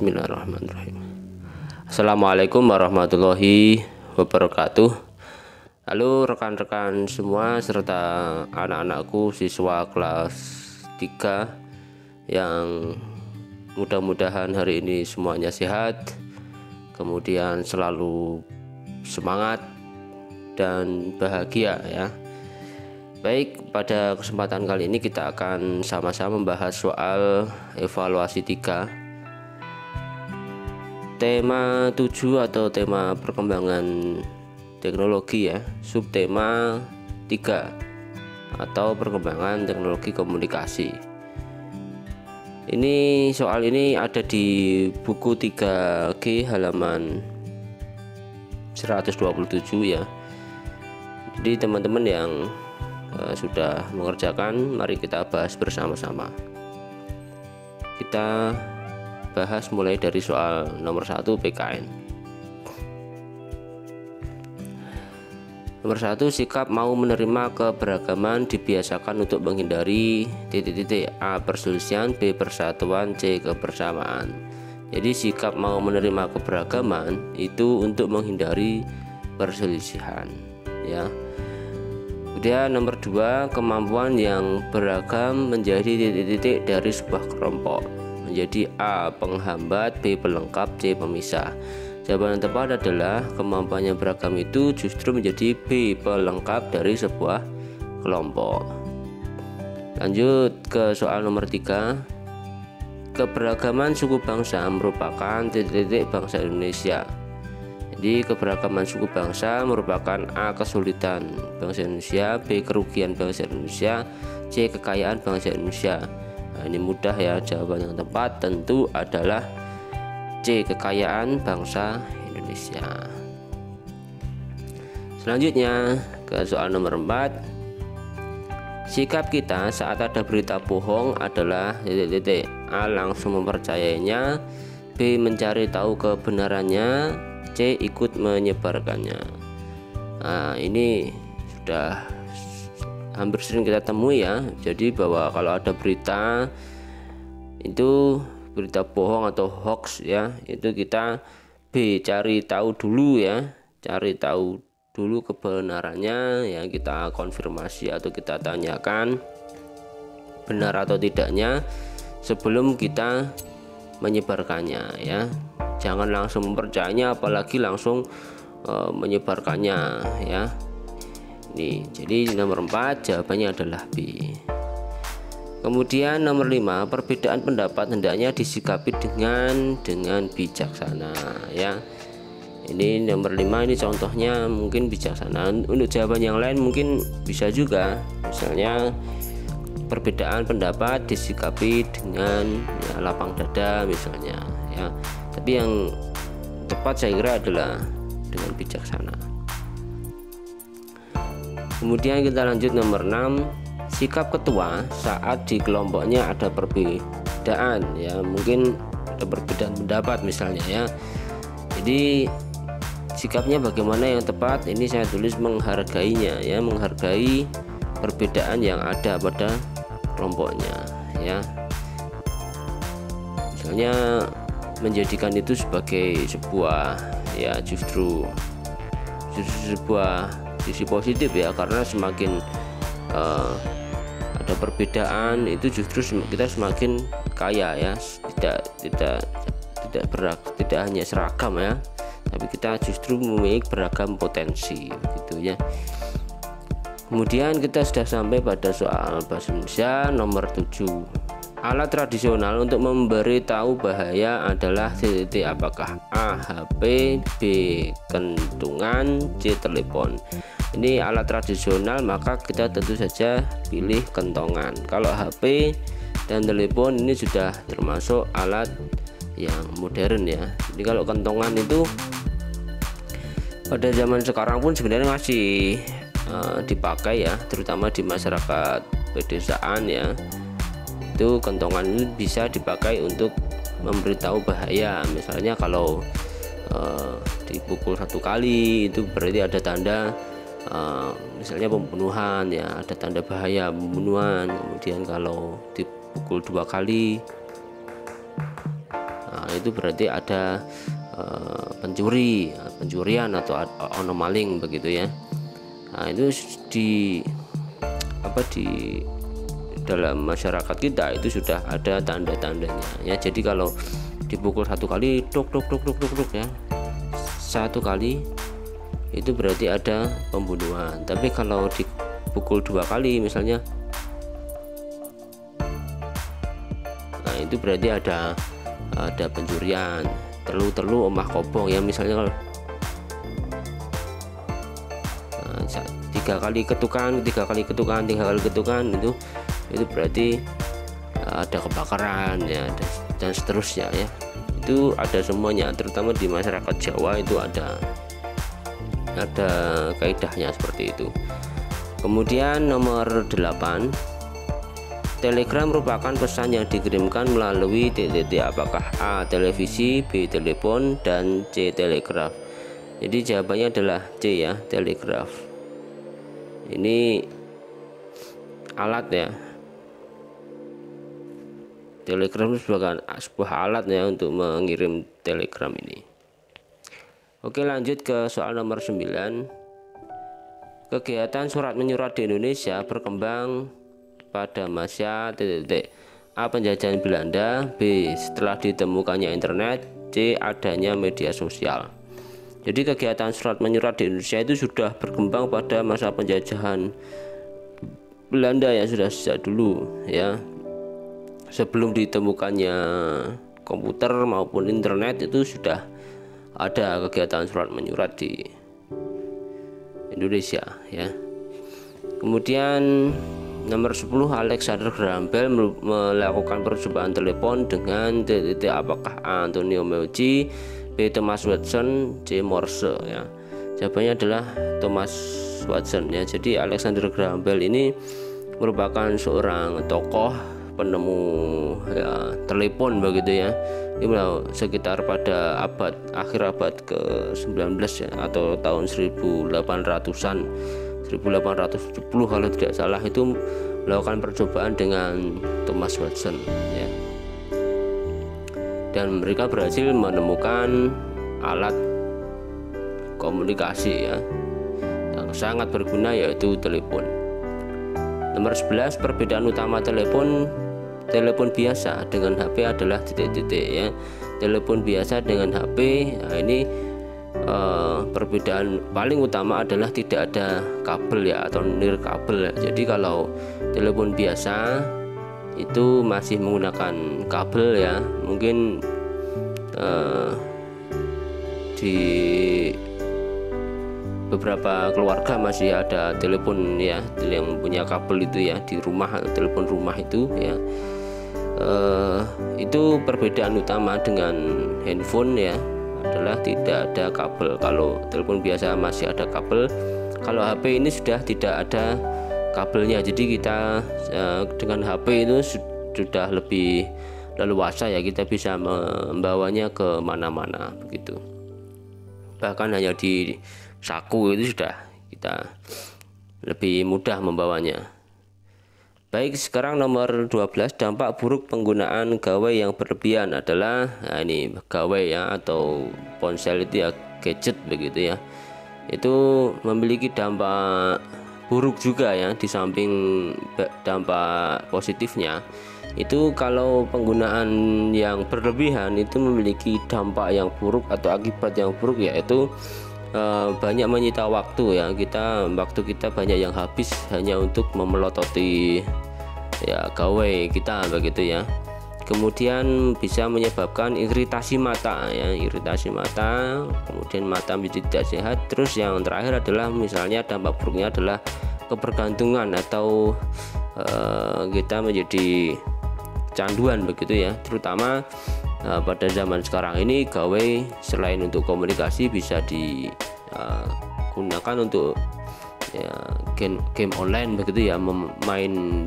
Bismillahirrahmanirrahim. Assalamualaikum warahmatullahi wabarakatuh. Halo rekan-rekan semua serta anak-anakku siswa kelas 3 yang mudah-mudahan hari ini semuanya sehat, kemudian selalu semangat dan bahagia ya. Baik, pada kesempatan kali ini kita akan sama-sama membahas soal evaluasi 3, tema 7 atau tema perkembangan teknologi ya, subtema 3 atau perkembangan teknologi komunikasi. Ini soal ini ada di buku 3G halaman 127 ya. Jadi teman-teman yang sudah mengerjakan, mari kita bahas bersama-sama. Kita bahas mulai dari soal nomor 1 PKN. Nomor 1, sikap mau menerima keberagaman dibiasakan untuk menghindari A. Perselisihan, B. Persatuan, C. Kebersamaan. Jadi sikap mau menerima keberagaman itu untuk menghindari perselisihan ya. Kemudian nomor 2, kemampuan yang beragam menjadi dari sebuah kelompok menjadi A. Penghambat, B. Pelengkap, C. Pemisah. Jawaban yang tepat adalah kemampuan yang beragam itu justru menjadi B. Pelengkap dari sebuah kelompok. Lanjut ke soal nomor 3, keberagaman suku bangsa merupakan bangsa Indonesia. Jadi keberagaman suku bangsa merupakan A. kesulitan bangsa Indonesia, B. kerugian bangsa Indonesia, C. kekayaan bangsa Indonesia. Nah, ini mudah ya, jawaban yang tepat tentu adalah C. kekayaan bangsa Indonesia. Selanjutnya ke soal nomor 4, sikap kita saat ada berita bohong adalah A. langsung mempercayainya, B. mencari tahu kebenarannya, C. ikut menyebarkannya. Nah, ini sudah hampir sering kita temui ya. Jadi bahwa kalau ada berita itu berita bohong atau hoax ya, itu kita B. cari tahu dulu ya, cari tahu dulu kebenarannya ya, kita konfirmasi atau kita tanyakan benar atau tidaknya sebelum kita menyebarkannya ya. Jangan langsung mempercayainya apalagi langsung menyebarkannya ya. Nih, jadi nomor 4 jawabannya adalah B. Kemudian nomor 5, perbedaan pendapat hendaknya disikapi dengan bijaksana ya. Ini nomor 5, ini contohnya mungkin bijaksana. Untuk jawaban yang lain mungkin bisa juga, misalnya perbedaan pendapat disikapi dengan ya, lapang dada misalnya ya. Tapi yang tepat saya kira adalah dengan bijaksana. Kemudian kita lanjut nomor 6, sikap ketua saat di kelompoknya ada perbedaan ya, mungkin ada perbedaan pendapat misalnya ya. Jadi sikapnya bagaimana yang tepat? Ini saya tulis menghargainya ya, menghargai perbedaan yang ada pada kelompoknya ya. Misalnya menjadikan itu sebagai sebuah ya justru sebuah sisi positif ya, karena semakin ada perbedaan itu justru kita semakin kaya ya, tidak hanya seragam ya, tapi kita justru memiliki beragam potensi gitu ya. Kemudian kita sudah sampai pada soal bahasa Indonesia nomor 7. Alat tradisional untuk memberi tahu bahaya adalah apakah A. HP, B. kentungan, C. telepon. Ini alat tradisional, maka kita tentu saja pilih kentongan. Kalau HP dan telepon ini sudah termasuk alat yang modern ya. Jadi kalau kentongan itu pada zaman sekarang pun sebenarnya masih dipakai ya, terutama di masyarakat pedesaan ya. Itu kentongan ini bisa dipakai untuk memberitahu bahaya. Misalnya kalau dipukul 1 kali itu berarti ada tanda misalnya pembunuhan ya, ada tanda bahaya pembunuhan. Kemudian kalau dipukul 2 kali itu berarti ada pencurian atau anomaling begitu ya. Nah, itu di dalam masyarakat kita itu sudah ada tanda-tandanya ya. Jadi kalau dipukul 1 kali tuk ya, 1 kali itu berarti ada pembunuhan. Tapi kalau dipukul 2 kali misalnya, nah itu berarti ada pencurian. Telu omah kobong ya, misalnya kalau 3 kali ketukan itu berarti ada kebakaran ya, dan seterusnya ya. Itu ada semuanya, terutama di masyarakat Jawa itu ada kaidahnya seperti itu. Kemudian nomor 8, telegram merupakan pesan yang dikirimkan melalui apakah A. televisi, B. telepon, dan C. telegraf. Jadi jawabannya adalah C ya, telegraf. Ini alat ya, telegram itu sebuah alat ya untuk mengirim telegram ini. Oke, lanjut ke soal nomor 9. Kegiatan surat menyurat di Indonesia berkembang pada masa A. penjajahan Belanda, B. setelah ditemukannya internet, C. adanya media sosial. Jadi kegiatan surat menyurat di Indonesia itu sudah berkembang pada masa penjajahan Belanda ya, sudah sejak dulu ya. Sebelum ditemukannya komputer maupun internet itu sudah ada kegiatan surat menyurat di Indonesia ya. Kemudian nomor 10, Alexander Graham Bell melakukan percobaan telepon dengan apakah A. Antonio Meucci, B. Thomas Watson, C. Morse ya. Jawabannya adalah Thomas Watson ya. Jadi Alexander Graham Bell ini merupakan seorang tokoh penemu ya, telepon begitu ya. Ini sekitar pada akhir abad ke-19 ya, atau tahun 1800-an, 1870 kalau tidak salah, itu melakukan percobaan dengan Thomas Watson ya. Dan mereka berhasil menemukan alat komunikasi ya yang sangat berguna, yaitu telepon. Nomor 11, perbedaan utama telepon biasa dengan HP adalah titik-titik ya. Telepon biasa dengan HP, nah ini perbedaan paling utama adalah tidak ada kabel ya, atau nirkabel ya. Jadi kalau telepon biasa itu masih menggunakan kabel ya, mungkin di beberapa keluarga masih ada telepon ya yang punya kabel itu ya, di rumah, telepon rumah itu ya. Itu perbedaan utama dengan handphone ya, adalah tidak ada kabel. Kalau telepon biasa masih ada kabel, kalau HP ini sudah tidak ada kabelnya. Jadi kita dengan HP itu sudah lebih leluasa ya, kita bisa membawanya ke mana-mana begitu. Bahkan hanya di saku itu sudah kita lebih mudah membawanya. Baik, sekarang nomor 12, dampak buruk penggunaan gawai yang berlebihan adalah, nah ini gawai ya atau ponsel itu ya, gadget begitu ya, itu memiliki dampak buruk juga ya. Di samping dampak positifnya, itu kalau penggunaan yang berlebihan itu memiliki dampak yang buruk atau akibat yang buruk, yaitu banyak menyita waktu ya. Waktu kita banyak yang habis hanya untuk memelototi ya gawai kita begitu ya. Kemudian bisa menyebabkan iritasi mata ya, kemudian mata menjadi tidak sehat. Terus yang terakhir adalah misalnya dampak buruknya adalah kebergantungan atau kita menjadi kecanduan begitu ya. Terutama pada zaman sekarang ini, gawai selain untuk komunikasi bisa digunakan untuk ya, game online begitu ya,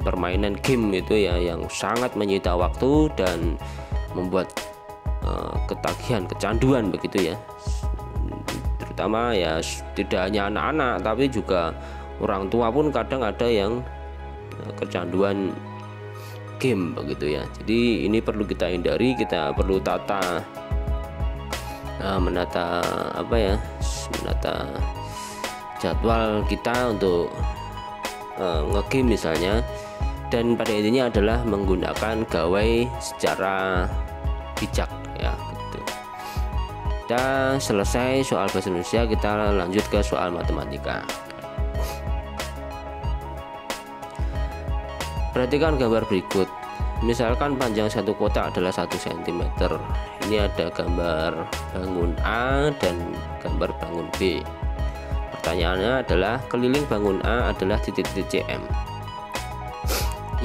permainan game itu ya, yang sangat menyita waktu dan membuat ketagihan, kecanduan begitu ya. Terutama ya tidak hanya anak-anak, tapi juga orang tua pun kadang ada yang kecanduan game begitu ya. Jadi ini perlu kita hindari, kita perlu tata menata menata jadwal kita untuk ngegame misalnya, dan pada intinya adalah menggunakan gawai secara bijak ya gitu. Kita selesai soal bahasa Indonesia, kita lanjut ke soal matematika. Perhatikan gambar berikut. Misalkan panjang satu kotak adalah 1 cm. Ini ada gambar bangun A dan gambar bangun B. Pertanyaannya adalah keliling bangun A adalah titik-titik CM.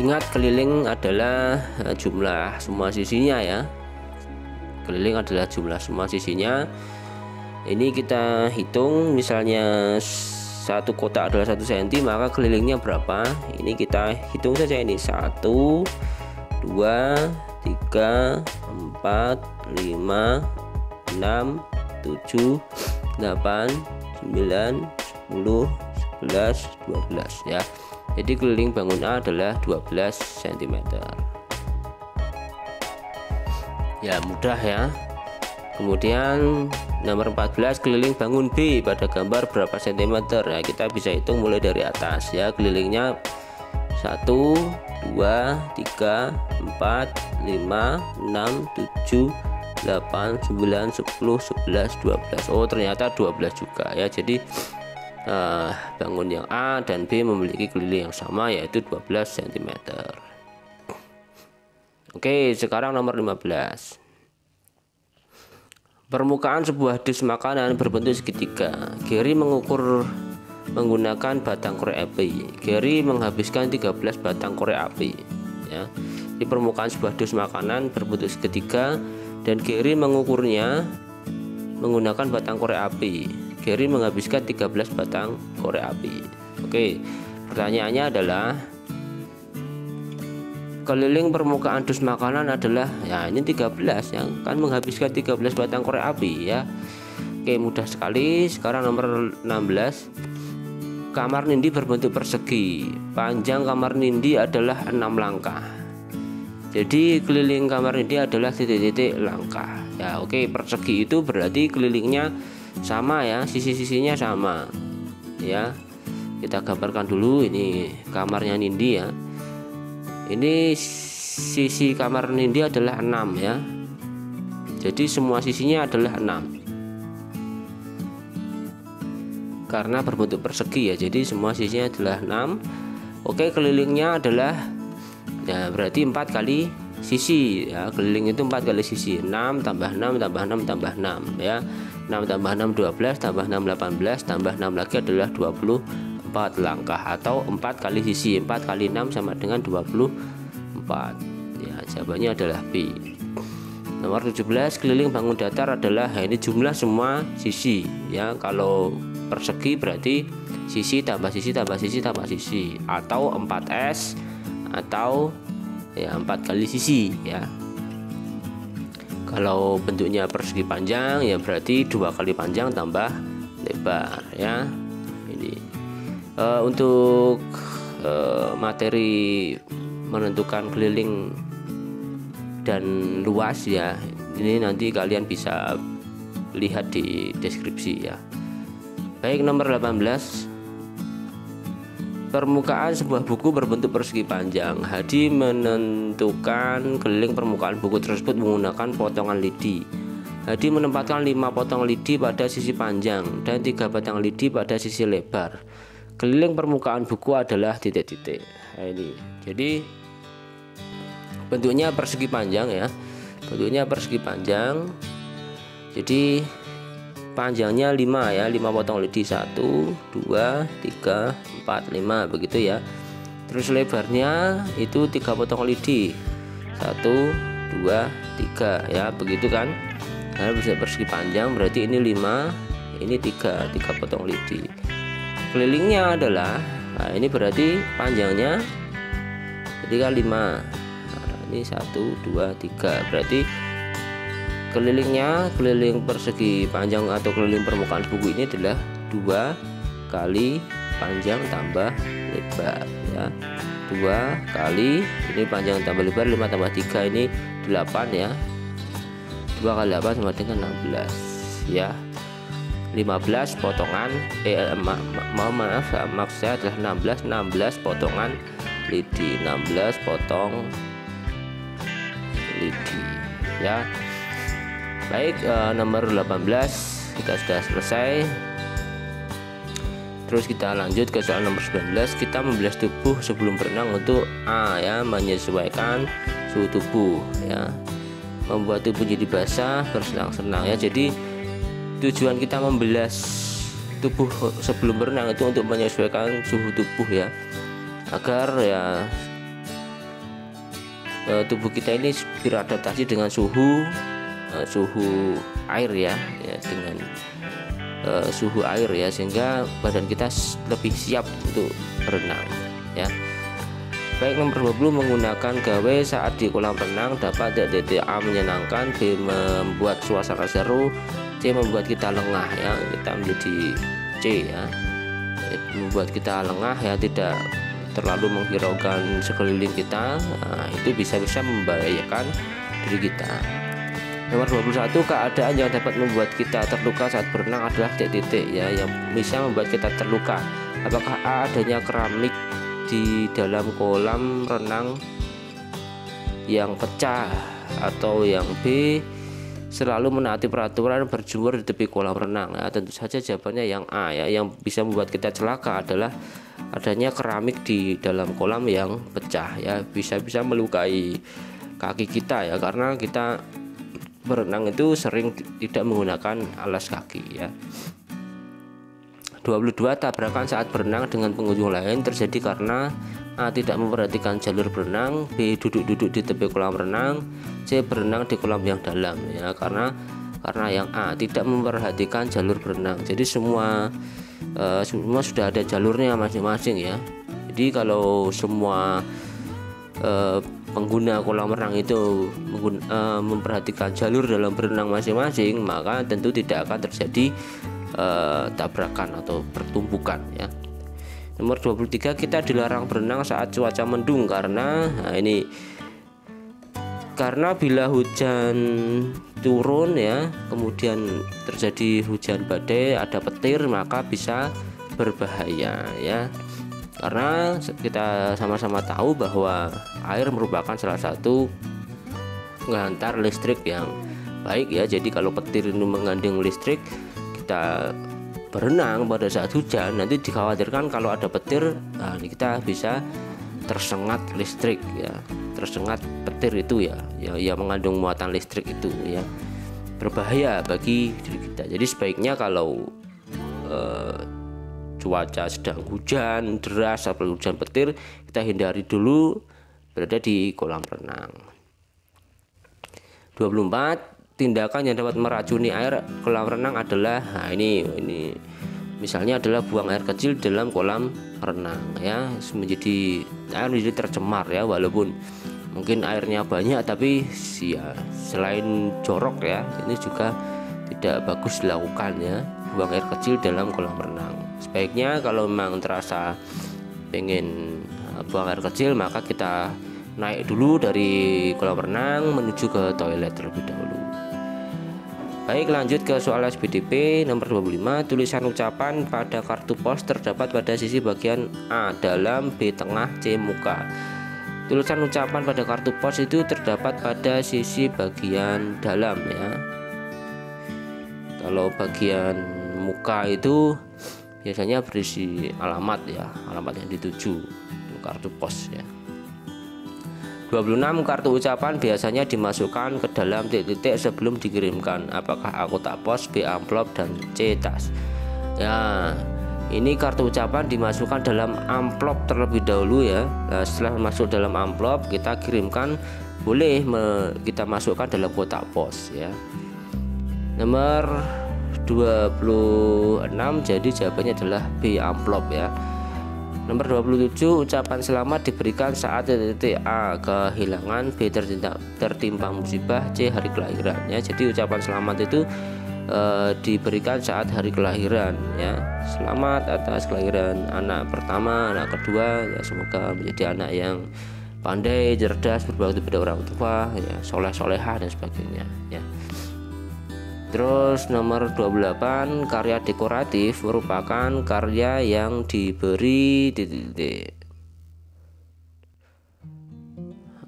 Ingat, keliling adalah jumlah semua sisinya ya. Keliling adalah jumlah semua sisinya. Ini kita hitung, misalnya satu kotak adalah 1 cm, maka kelilingnya berapa? Ini kita hitung saja, ini 1 2 3 4 5 6 7 8 9 10 11 12 ya. Jadi keliling bangun A adalah 12 cm. Ya, mudah ya. Kemudian nomor 14, keliling bangun B pada gambar berapa cm ya, kita bisa hitung mulai dari atas ya. Kelilingnya 1 2 3 4 5 6 7 8 9 10 11 12 Oh, ternyata 12 juga ya. Jadi bangun yang A dan B memiliki keliling yang sama, yaitu 12 cm. Oke, sekarang nomor 15. Permukaan sebuah dus makanan berbentuk segitiga. Gary mengukur menggunakan batang korek api. Gary menghabiskan 13 batang korek api ya. Di permukaan sebuah dus makanan berbentuk segitiga dan Gary mengukurnya menggunakan batang korek api. Gary menghabiskan 13 batang korek api. Oke, pertanyaannya adalah keliling permukaan dus makanan adalah, ya ini 13 ya, kan menghabiskan 13 batang korek api ya. Oke, mudah sekali. Sekarang nomor 16. Kamar Nindi berbentuk persegi. Panjang kamar Nindi adalah 6 langkah. Jadi keliling kamar Nindi adalah titik-titik langkah. Ya, oke, persegi itu berarti kelilingnya sama ya, sisi-sisinya sama. Ya. Kita gambarkan dulu, ini kamarnya Nindi ya. Ini sisi kamar Nindi adalah 6 ya. Jadi semua sisinya adalah 6. Karena berbentuk persegi ya, jadi semua sisinya adalah 6. Oke, kelilingnya adalah ya berarti 4 kali sisi ya. Keliling itu 4 kali sisi. 6 tambah 6 tambah 6 tambah 6 ya. 6 tambah 6 12 tambah 6 18 tambah 6 lagi adalah 24 langkah atau 4 kali sisi. 4 kali 6 sama dengan 24 ya. Jawabannya adalah B. Nomor 17, keliling bangun datar adalah, ya, ini jumlah semua sisi ya. Kalau persegi berarti sisi tambah sisi tambah sisi tambah sisi, atau 4S atau ya 4 kali sisi ya. Kalau bentuknya persegi panjang ya berarti 2 kali panjang tambah lebar ya. Ini untuk materi menentukan keliling dan luas ya, ini nanti kalian bisa lihat di deskripsi ya. Baik, nomor 18. Permukaan sebuah buku berbentuk persegi panjang. Hadi menentukan keliling permukaan buku tersebut menggunakan potongan lidi. Hadi menempatkan 5 potong lidi pada sisi panjang dan 3 batang lidi pada sisi lebar. Keliling permukaan buku adalah titik-titik. Nah, ini. Jadi bentuknya persegi panjang ya. Bentuknya persegi panjang. Jadi panjangnya 5 ya, 5 potong lidi, 1 2 3 4 5 begitu ya. Terus lebarnya itu 3 potong lidi, 1 2 3 ya, begitu kan. Karena bisa persegi panjang berarti ini 5, ini 3 potong lidi. Kelilingnya adalah, nah ini berarti panjangnya jadi kan 5. Nah, ini 1 2 3 berarti kelilingnya, keliling persegi panjang atau keliling permukaan buku ini adalah 2 kali panjang tambah lebar ya. 2 kali ini panjang tambah lebar, 5 tambah 3 ini 8 ya. 2 kali 8 sama dengan 16. ya. 15 potongan maksud saya adalah 16 potongan lidi, 16 potong lidi ya. Baik, nomor 18 kita sudah selesai. Terus kita lanjut ke soal nomor 19. Kita membilas tubuh sebelum berenang untuk A ya, menyesuaikan suhu tubuh ya, membuat tubuh jadi basah, bersenang-senang ya. Jadi tujuan kita membilas tubuh sebelum berenang itu untuk menyesuaikan suhu tubuh ya, agar ya tubuh kita ini beradaptasi dengan suhu air ya, dengan suhu air ya, sehingga badan kita lebih siap untuk berenang ya. Baik, nomor 20 menggunakan gawe saat di kolam renang dapat A menyenangkan, B membuat suasana seru, C membuat kita lengah ya. Kita menjadi C ya, membuat kita lengah ya, tidak terlalu menghiraukan sekeliling kita. Nah, itu bisa membahayakan diri kita. Nomor 21 keadaan yang dapat membuat kita terluka saat berenang adalah titik-titik ya, yang bisa membuat kita terluka. Apakah A adanya keramik di dalam kolam renang yang pecah, atau yang B selalu menaati peraturan berjemur di tepi kolam renang? Nah, tentu saja jawabannya yang A ya, yang bisa membuat kita celaka adalah adanya keramik di dalam kolam yang pecah ya, bisa melukai kaki kita ya, karena kita berenang itu sering tidak menggunakan alas kaki ya. 22 tabrakan saat berenang dengan pengunjung lain terjadi karena A tidak memperhatikan jalur berenang, B duduk-duduk di tepi kolam renang, C berenang di kolam yang dalam ya, karena yang A tidak memperhatikan jalur berenang. Jadi semua sudah ada jalurnya masing-masing ya. Jadi kalau semua pengguna kolam renang itu memperhatikan jalur dalam berenang masing-masing, maka tentu tidak akan terjadi tabrakan atau pertumbukan ya. Nomor 23 kita dilarang berenang saat cuaca mendung karena bila hujan turun ya, kemudian terjadi hujan badai, ada petir, maka bisa berbahaya ya. Karena kita sama-sama tahu bahwa air merupakan salah satu penghantar listrik yang baik ya. Jadi kalau petir ini mengandung listrik, kita berenang pada saat hujan, nanti dikhawatirkan kalau ada petir, kita bisa tersengat listrik ya, tersengat petir itu ya, yang mengandung muatan listrik itu ya, berbahaya bagi diri kita. Jadi sebaiknya kalau cuaca sedang hujan deras atau hujan petir, kita hindari dulu berada di kolam renang. 24 tindakan yang dapat meracuni air kolam renang adalah ini misalnya adalah buang air kecil dalam kolam renang ya, air menjadi tercemar ya, walaupun mungkin airnya banyak, tapi ya selain jorok ya, ini juga tidak bagus dilakukan ya, buang air kecil dalam kolam renang. Sebaiknya kalau memang terasa pengen buang air kecil, maka kita naik dulu dari kolam renang menuju ke toilet terlebih dahulu. Baik, lanjut ke soal SBDP nomor 25. Tulisan ucapan pada kartu pos terdapat pada sisi bagian A dalam, B tengah, C muka. Tulisan ucapan pada kartu pos itu terdapat pada sisi bagian dalam ya. Kalau bagian muka itu biasanya berisi alamat ya, alamat yang dituju, kartu pos ya. 26 kartu ucapan biasanya dimasukkan ke dalam titik-titik sebelum dikirimkan. Apakah A kotak pos, B amplop, dan C tas? Ya, ini kartu ucapan dimasukkan dalam amplop terlebih dahulu ya. Nah, setelah masuk dalam amplop, kita kirimkan, boleh kita masukkan dalam kotak pos ya. Nomor 26, jadi jawabannya adalah B amplop ya. Nomor 27 ucapan selamat diberikan saat titik A kehilangan, B tertimpa musibah, C hari kelahiran ya. Jadi ucapan selamat itu diberikan saat hari kelahiran ya. Selamat atas kelahiran anak pertama, anak kedua ya, semoga menjadi anak yang pandai, cerdas, berbakti pada orang tua ya, soleh-solehah dan sebagainya ya. Terus nomor 28, karya dekoratif merupakan karya yang diberi titik-titik.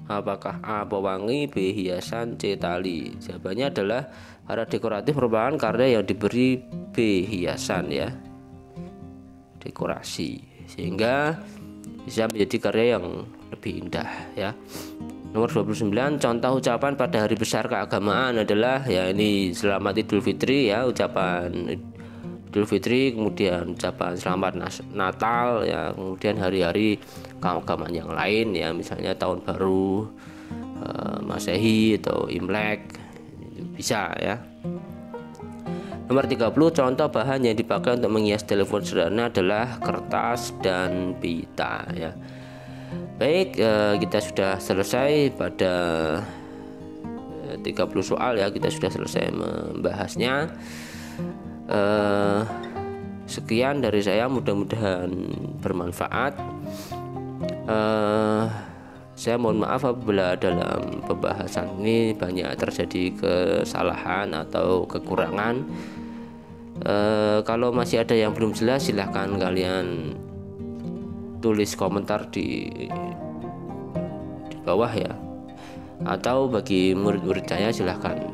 Apakah A. pewangi, B. hiasan, C. tali? Jawabannya adalah karya dekoratif merupakan karya yang diberi B. hiasan ya, dekorasi, sehingga bisa menjadi karya yang lebih indah ya. Nomor 29, contoh ucapan pada hari besar keagamaan adalah ya ini selamat Idul Fitri ya, ucapan Idul Fitri, kemudian ucapan selamat Natal ya, kemudian hari-hari keagamaan yang lain ya, misalnya tahun baru Masehi atau Imlek, bisa ya. Nomor 30, contoh bahan yang dipakai untuk menghias telepon sederhana adalah kertas dan pita ya. Baik, kita sudah selesai pada 30 soal ya, kita sudah selesai membahasnya. Sekian dari saya, mudah-mudahan bermanfaat. Saya mohon maaf apabila dalam pembahasan ini banyak terjadi kesalahan atau kekurangan. Kalau masih ada yang belum jelas, silahkan kalian tulis komentar di bawah ya, atau bagi murid-murid saya silahkan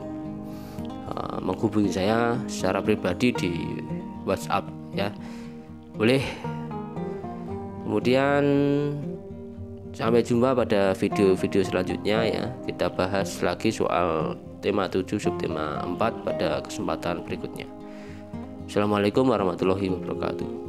menghubungi saya secara pribadi di WhatsApp ya, boleh. Kemudian sampai jumpa pada video-video selanjutnya ya, kita bahas lagi soal tema 7 subtema 4 pada kesempatan berikutnya. Assalamualaikum warahmatullahi wabarakatuh.